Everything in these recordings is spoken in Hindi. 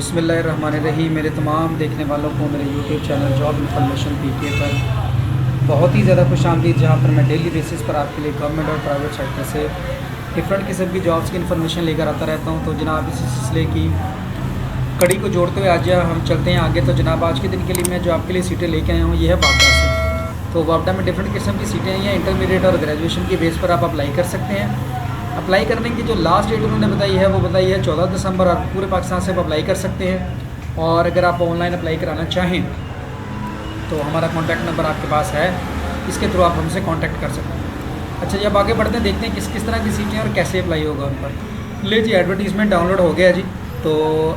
बिस्मिल्लाहिर्रहमानिर्रहीम। मेरे तमाम देखने वालों को मेरे यूट्यूब चैनल जॉब इन्फॉर्मेशन पीके पर बहुत ही ज़्यादा खुशामदीद, जहाँ पर मैं डेली बेसिस पर आपके लिए गवर्नमेंट और प्राइवेट सेक्टर से डिफरेंट किस्म की जॉब्स की इन्फॉर्मेशन लेकर आता रहता हूँ। तो जनाब, इसी सिलसिले की कड़ी को जोड़ते हुए आज हम चलते हैं आगे। तो जनाब, आज के दिन के लिए मैं जो आपके लिए सीटें लेके आया हूँ ये है वापडा से। तो वापडा में डिफरेंट किस्म की सीटें हैं। इंटरमीडिएट और ग्रेजुएशन की बेस पर आप अप्लाई कर सकते हैं। अप्लाई करने की जो लास्ट डेट उन्होंने बताई है वो बताई है 14 दिसंबर, और पूरे पाकिस्तान से आप अप्लाई कर सकते हैं। और अगर आप ऑनलाइन अप्लाई कराना चाहें तो हमारा कॉन्टैक्ट नंबर आपके पास है, इसके थ्रू आप हमसे कॉन्टैक्ट कर सकते हैं। अच्छा जी, अब आगे बढ़ते हैं, देखते हैं किस किस तरह की सीटें और कैसे अप्लाई होगा उन पर। ले जी, एडवर्टीज़मेंट डाउनलोड हो गया जी। तो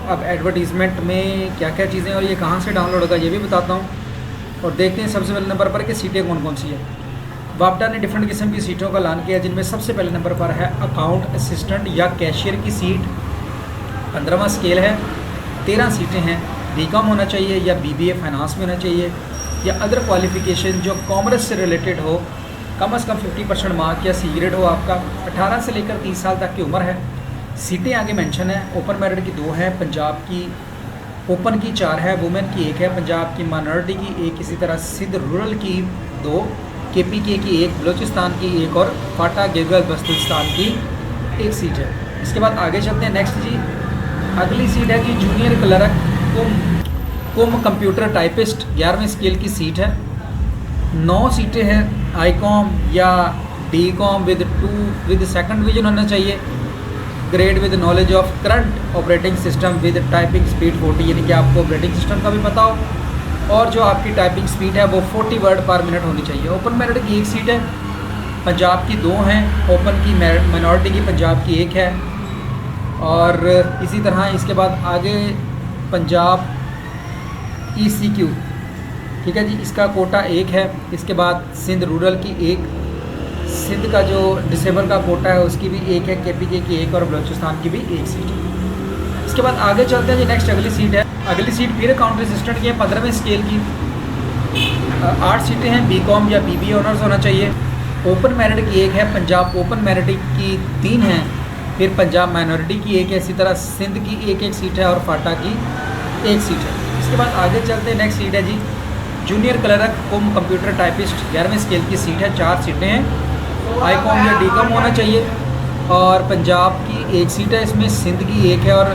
अब एडवर्टीज़मेंट में क्या क्या चीज़ें और ये कहाँ से डाउनलोड होगा ये भी बताता हूँ। और देखते हैं सबसे पहले नंबर पर कि सीटें कौन कौन सी हैं। वापडा ने डिफरेंट किस्म की सीटों का ऐलान किया, जिनमें सबसे पहले नंबर पर है अकाउंट असिस्टेंट या कैशियर की सीट। 15वां स्केल है। 13 सीटें हैं। बीकॉम होना चाहिए या बीबीए फाइनेंस में होना चाहिए या अदर क्वालिफिकेशन जो कॉमर्स से रिलेटेड हो। कम से कम 50% मार्क या सी ग्रेड हो आपका। 18 से लेकर 30 साल तक की उम्र है। सीटें आगे मेंशन है। ओपन मेरिट की 2 हैं, पंजाब की ओपन की 4 है, वुमेन की 1 है, पंजाब की माइनॉरिटी की 1, इसी तरह सिंध रूरल की 2, KPK की 1, बलूचिस्तान की 1 और फाटा गिलगित बल्तिस्तान की 1 सीट है। इसके बाद आगे चलते हैं नेक्स्ट जी। अगली सीट है कि जूनियर क्लर्क कुम कंप्यूटर टाइपिस्ट, 11वें स्केल की सीट है। 9 सीटें हैं। आईकॉम या बीकॉम विद सेकंड डिवीजन होना चाहिए। Grade with knowledge of current operating system with typing speed 40, यानी कि आपको ऑपरेटिंग सिस्टम का भी पता हो और जो आपकी टाइपिंग स्पीड है वो 40 वर्ड पर मिनट होनी चाहिए। ओपन मेरिट की 1 सीट है। पंजाब की 2 हैं। ओपन की माइनॉरिटी की पंजाब की 1 है। और इसी तरह इसके बाद आगे पंजाब ECQ, ठीक है जी, इसका कोटा 1 है। इसके बाद सिंध रूरल की 1, सिंध का जो डिसेबल का कोटा है उसकी भी 1 है, KPK की 1 और बलूचिस्तान की भी 1 सीट है। इसके बाद आगे चलते हैं जी। नेक्स्ट अगली सीट है। अगली सीट फिर अकाउंट असिस्टेंट की है, 15वें स्केल की। 8 सीटें हैं। बीकॉम या BBA ऑनर्स होना चाहिए। ओपन मेरिट की 1 है। पंजाब ओपन मेरिट की 3 हैं। फिर पंजाब माइनॉरिटी की 1 है। इसी तरह सिंध की 1 सीट है और फाटा की 1 सीट है। इसके बाद आगे चलते हैं। नेक्स्ट सीट है जी जूनियर क्लर्क कुम कंप्यूटर टाइपिस्ट, 11वें स्केल की सीट है। 4 सीटें हैं। आईकॉम या डीकॉम होना चाहिए। और पंजाब की 1 सीट है, इसमें सिंध की 1 है और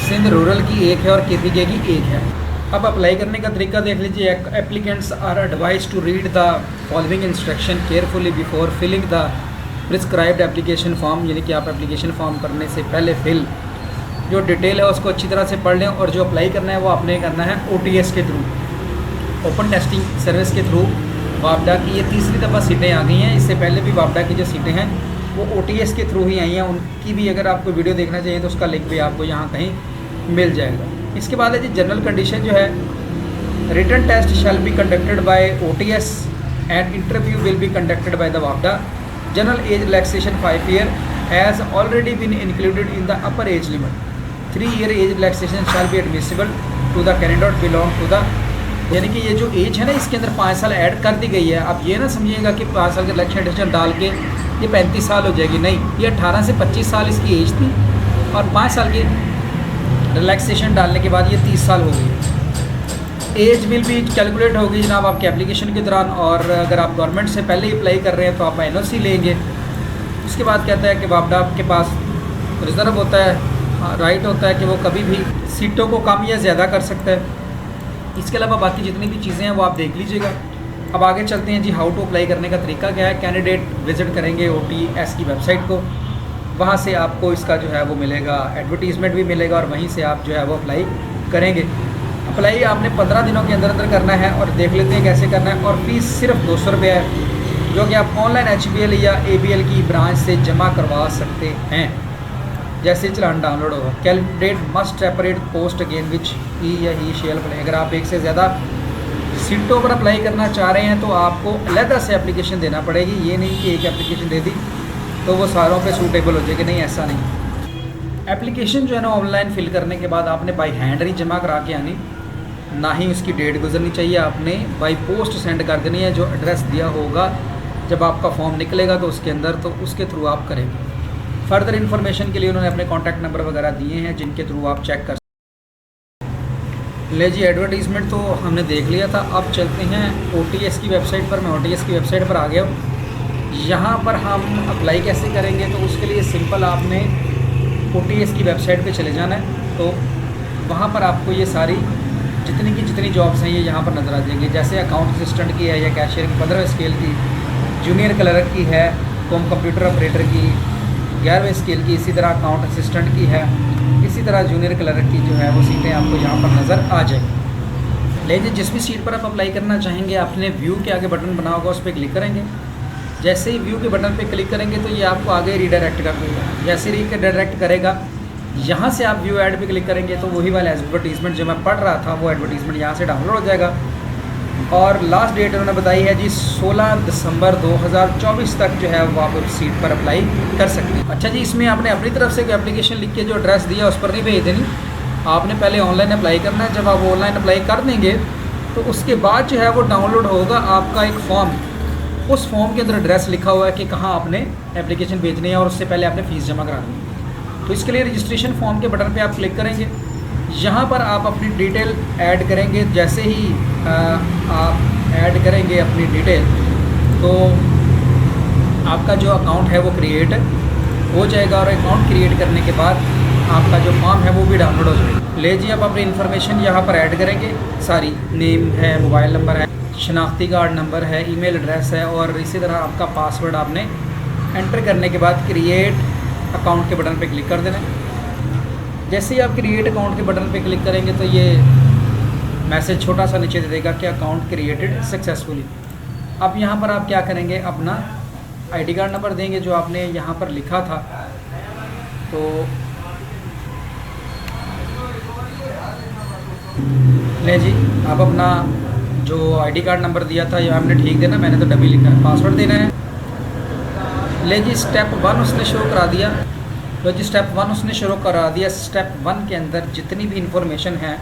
सिंध रूरल की 1 है और KPK की 1 है। अब अप्लाई करने का तरीका देख लीजिए। Applicants are advise to read the following instruction carefully before filling the prescribed application form, यानी कि आप एप्लीकेशन फॉर्म करने से पहले फिल जो डिटेल है उसको अच्छी तरह से पढ़ लें। और जो अप्लाई करना है वो आपने करना है OTS के थ्रू, ओपन टेस्टिंग सर्विस के थ्रू। वापडा की ये 3री दफ़ा सीटें आ गई हैं। इससे पहले भी वापडा की जो सीटें हैं वो OTS के थ्रू ही आई हैं। उनकी भी अगर आपको वीडियो देखना चाहिए तो उसका लिंक भी आपको यहाँ कहीं मिल जाएगा। इसके बाद है जी जनरल कंडीशन जो है, written test shall be conducted by OTS and interview will be conducted by the वापडा। General age relaxation 5 year has already been included in the upper age limit. 3 year age relaxation shall be admissible to the candidate belong to the, यानी कि ये जो एज है ना इसके अंदर 5 साल ऐड कर दी गई है। अब ये ना समझिएगा कि 5 साल के रिलैक्सेशन डाल के ये 35 साल हो जाएगी, नहीं, ये 18 से 25 साल इसकी एज थी और 5 साल की रिलैक्सेशन डालने के बाद ये 30 साल हो गई। एज विल भी कैलकुलेट होगी जनाब आपके एप्लीकेशन के दौरान। और अगर आप गवर्नमेंट से पहले ही अप्लाई कर रहे हैं तो आप NOC लेंगे। उसके बाद कहता है कि वापडा आपके पास रिज़र्व होता है, राइट होता है कि वो कभी भी सीटों को कम या ज़्यादा कर सकता है। इसके अलावा बाकी जितनी भी चीज़ें हैं वो आप देख लीजिएगा। अब आगे चलते हैं जी। हाउ टू अप्लाई करने का तरीका क्या है। कैंडिडेट विजिट करेंगे OTS की वेबसाइट को, वहाँ से आपको इसका जो है वो मिलेगा, एडवर्टीज़मेंट भी मिलेगा और वहीं से आप जो है वो अप्लाई करेंगे। अप्लाई आपने 15 दिनों के अंदर अंदर करना है और देख लेते हैं कैसे करना है। और फीस सिर्फ 200 रुपये है, जो कि आप ऑनलाइन HBL या ABL की ब्रांच से जमा करवा सकते हैं जैसे चलान डाउनलोड होगा। Candidate must separate post again which he या ही शेल अप्लाई। अगर आप 1 से ज़्यादा सीटों पर अप्लाई करना चाह रहे हैं तो आपको अलग से एप्लीकेशन देना पड़ेगी। ये नहीं कि एक एप्लीकेशन दे दी तो वो सारों पे सूटेबल हो जाएगी, नहीं, ऐसा नहीं। एप्लीकेशन जो है ना ऑनलाइन फिल करने के बाद आपने बाई हैंड नहीं जमा करा के आनी, ना ही उसकी डेट गुजरनी चाहिए। आपने बाई पोस्ट सेंड कर देनी है, जो एड्रेस दिया होगा जब आपका फॉर्म निकलेगा तो उसके अंदर, तो उसके थ्रू आप करेंगे। फर्दर इन्फॉर्मेशन के लिए उन्होंने अपने कॉन्टैक्ट नंबर वगैरह दिए हैं जिनके थ्रू आप चेक कर ले जी, एडवर्टीज़मेंट तो हमने देख लिया था। अब चलते हैं OTS की वेबसाइट पर। मैं OTS की वेबसाइट पर आ गया हूँ। यहाँ पर हम अप्लाई कैसे करेंगे, तो उसके लिए सिंपल आपने OTS की वेबसाइट पे चले जाना है। तो वहाँ पर आपको ये सारी जितनी जॉब्स हैं ये यहाँ पर नज़र आ जाएंगी। जैसे अकाउंट असिस्टेंट की है या कैशियर की 15वें स्केल की, जूनियर क्लर्क की है, कंप्यूटर ऑपरेटर की 11वें स्केल की, इसी तरह अकाउंट असिस्टेंट की है, इसी तरह जूनियर क्लर्क की जो है वो सीटें आपको यहाँ पर नज़र आ जाएंगी। लेकिन जिस भी सीट पर आप अप्लाई करना चाहेंगे, आपने व्यू के आगे बटन बना होगा, उस पर क्लिक करेंगे। जैसे ही व्यू के बटन पे क्लिक करेंगे तो ये आपको आगे रीडायरेक्ट कर देगा। जैसे रीडायरेक्ट करेगा, यहाँ से आप व्यू ऐड पे क्लिक करेंगे तो वही वाला एडवर्टीज़मेंट जो मैं पढ़ रहा था वो एडवर्टीज़मेंट यहाँ से डाउनलोड हो जाएगा। और लास्ट डेट उन्होंने बताई है जी 16 दिसंबर 2024 तक जो है वो आप उस सीट पर अप्लाई कर सकते हैं। अच्छा जी, इसमें आपने अपनी तरफ से कोई एप्लीकेशन लिख के जो एड्रेस दिया उस पर नहीं भेज देनी। आपने पहले ऑनलाइन अप्लाई करना है। जब आप ऑनलाइन अप्लाई कर देंगे तो उसके बाद जो है वो डाउनलोड होगा आपका एक फॉर्म। उस फॉर्म के अंदर एड्रेस लिखा हुआ है कि कहाँ आपने एप्लीकेशन भेजनी है और उससे पहले आपने फ़ीस जमा करानी है। तो इसके लिए रजिस्ट्रेशन फॉर्म के बटन पे आप क्लिक करेंगे। यहाँ पर आप अपनी डिटेल ऐड करेंगे। जैसे ही आप ऐड करेंगे अपनी डिटेल तो आपका जो अकाउंट है वो क्रिएट हो जाएगा। और अकाउंट क्रिएट करने के बाद आपका जो फॉर्म है वो भी डाउनलोड हो जाएगा। ले जी, आप अपनी इन्फॉर्मेशन यहाँ पर ऐड करेंगे। सारी नेम है, मोबाइल नंबर है, शनाख्ती कार्ड नंबर है, ईमेल एड्रेस है और इसी तरह आपका पासवर्ड आपने एंटर करने के बाद क्रिएट अकाउंट के बटन पे क्लिक कर देना है। जैसे ही आप क्रिएट अकाउंट के बटन पे क्लिक करेंगे तो ये मैसेज छोटा सा नीचे दे देगा कि अकाउंट क्रिएटेड सक्सेसफुली। अब यहाँ पर आप क्या करेंगे, अपना ID कार्ड नंबर देंगे जो आपने यहाँ पर लिखा था। तो ले जी, आप अपना जो ID कार्ड नंबर दिया था ये आपने ठीक देना, मैंने तो डबी लिखा है। पासवर्ड देना है। ले जी, स्टेप 1 उसने शो करा दिया। तो जी स्टेप 1 उसने शुरू करा दिया। स्टेप 1 के अंदर जितनी भी इंफॉर्मेशन है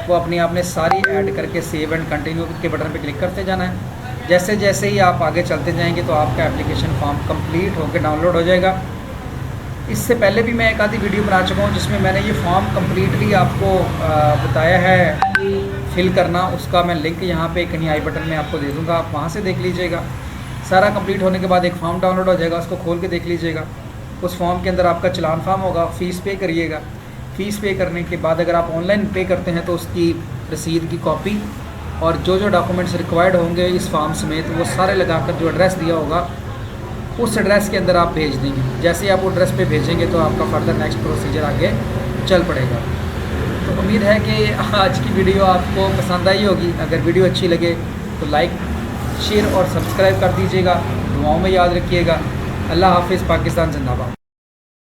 वो अपने आप ने सारी ऐड करके सेव एंड कंटिन्यू के बटन पे क्लिक करते जाना है। जैसे जैसे ही आप आगे चलते जाएंगे तो आपका एप्लीकेशन फॉर्म कंप्लीट होकर डाउनलोड हो जाएगा। इससे पहले भी मैं एक आधी वीडियो बना चुका हूँ जिसमें मैंने ये फॉर्म कम्प्लीटली आपको बताया है फिल करना। उसका मैं लिंक यहाँ पे कहीं आई बटन में आपको दे दूँगा, आप वहाँ से देख लीजिएगा। सारा कंप्लीट होने के बाद एक फॉर्म डाउनलोड हो जाएगा, उसको खोल के देख लीजिएगा। उस फॉर्म के अंदर आपका चलान फॉर्म होगा, फ़ीस पे करिएगा। फ़ीस पे करने के बाद अगर आप ऑनलाइन पे करते हैं तो उसकी रसीद की कॉपी और जो डॉक्यूमेंट्स रिक्वायर्ड होंगे इस फॉर्म समेत वो सारे लगाकर जो एड्रेस दिया होगा उस एड्रेस के अंदर आप भेज देंगे। जैसे ही आप वो एड्रेस पे भेजेंगे तो आपका फर्दर नेक्स्ट प्रोसीजर आगे चल पड़ेगा। तो उम्मीद है कि आज की वीडियो आपको पसंद आई होगी। अगर वीडियो अच्छी लगे तो लाइक, शेयर और सब्सक्राइब कर दीजिएगा। दुआओं में याद रखिएगा। अल्लाह हाफिज़। पाकिस्तान जिंदाबाद।